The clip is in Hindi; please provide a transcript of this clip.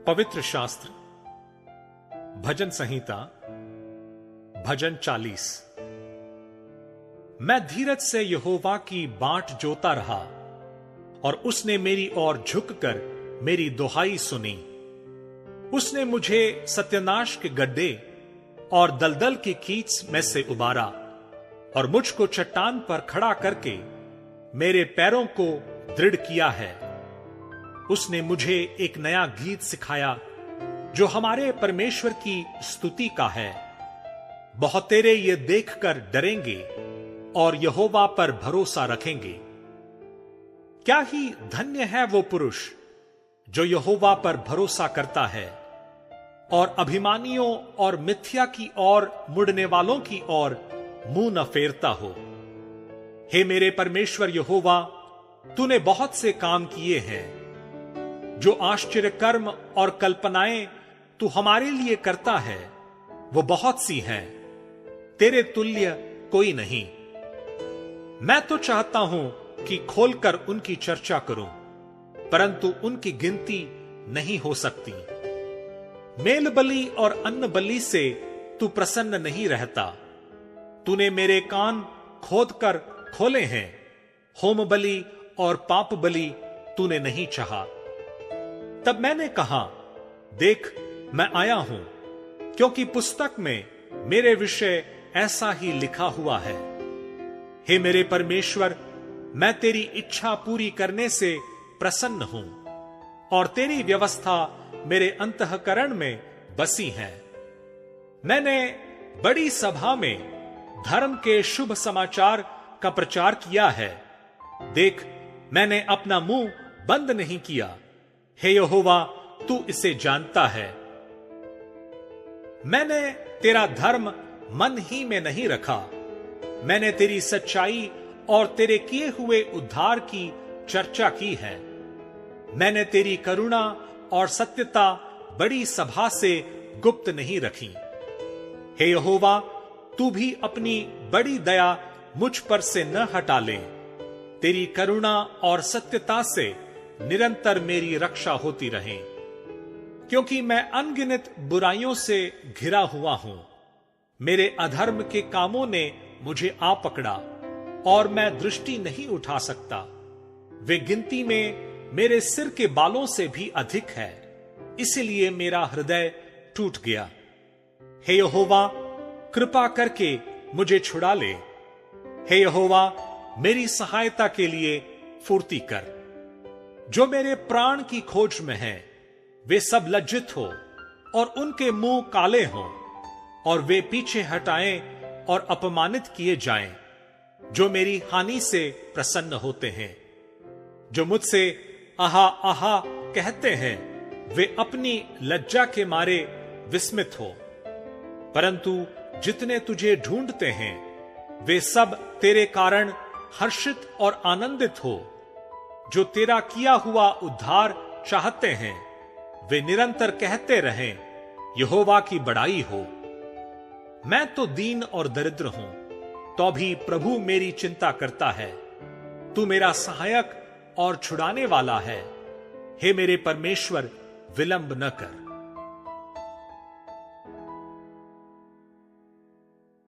पवित्र शास्त्र भजन संहिता भजन 40। मैं धीरज से यहोवा की बाट जोता रहा और उसने मेरी ओर झुककर मेरी दुहाई सुनी। उसने मुझे सत्यानाश के गड्ढे और दलदल की कीच में से उबारा और मुझको चट्टान पर खड़ा करके मेरे पैरों को दृढ़ किया है। उसने मुझे एक नया गीत सिखाया जो हमारे परमेश्वर की स्तुति का है। बहुतेरे ये देखकर डरेंगे और यहोवा पर भरोसा रखेंगे। क्या ही धन्य है वो पुरुष जो यहोवा पर भरोसा करता है और अभिमानियों और मिथ्या की ओर मुड़ने वालों की ओर मुंह न फेरता हो। हे मेरे परमेश्वर यहोवा, तूने बहुत से काम किए हैं। जो आश्चर्य कर्म और कल्पनाएं तू हमारे लिए करता है वो बहुत सी हैं, तेरे तुल्य कोई नहीं। मैं तो चाहता हूं कि खोलकर उनकी चर्चा करूं, परंतु उनकी गिनती नहीं हो सकती। मेल बलि और अन्न बलि से तू प्रसन्न नहीं रहता। तूने मेरे कान खोदकर खोले हैं। होम बलि और पाप बलि तूने नहीं चाहा। तब मैंने कहा, देख मैं आया हूं, क्योंकि पुस्तक में मेरे विषय ऐसा ही लिखा हुआ है। हे मेरे परमेश्वर, मैं तेरी इच्छा पूरी करने से प्रसन्न हूं और तेरी व्यवस्था मेरे अंतःकरण में बसी है। मैंने बड़ी सभा में धर्म के शुभ समाचार का प्रचार किया है। देख, मैंने अपना मुंह बंद नहीं किया। हे यहोवा, तू इसे जानता है। मैंने तेरा धर्म मन ही में नहीं रखा। मैंने तेरी सच्चाई और तेरे किए हुए उद्धार की चर्चा की है। मैंने तेरी करुणा और सत्यता बड़ी सभा से गुप्त नहीं रखी। हे यहोवा, तू भी अपनी बड़ी दया मुझ पर से न हटा ले। तेरी करुणा और सत्यता से निरंतर मेरी रक्षा होती रहे, क्योंकि मैं अनगिनत बुराइयों से घिरा हुआ हूं। मेरे अधर्म के कामों ने मुझे आ पकड़ा और मैं दृष्टि नहीं उठा सकता। वे गिनती में मेरे सिर के बालों से भी अधिक है, इसलिए मेरा हृदय टूट गया। हे यहोवा, कृपा करके मुझे छुड़ा ले। हे यहोवा, मेरी सहायता के लिए फुर्ती कर। जो मेरे प्राण की खोज में हैं, वे सब लज्जित हो और उनके मुंह काले हों और वे पीछे हटाएं और अपमानित किए जाएं। जो मेरी हानि से प्रसन्न होते हैं, जो मुझसे आहा आहा कहते हैं, वे अपनी लज्जा के मारे विस्मित हो। परंतु जितने तुझे ढूंढते हैं, वे सब तेरे कारण हर्षित और आनंदित हो। जो तेरा किया हुआ उद्धार चाहते हैं, वे निरंतर कहते रहें, यहोवा की बड़ाई हो। मैं तो दीन और दरिद्र हूं, तो भी प्रभु मेरी चिंता करता है। तू मेरा सहायक और छुड़ाने वाला है। हे मेरे परमेश्वर, विलंब न कर।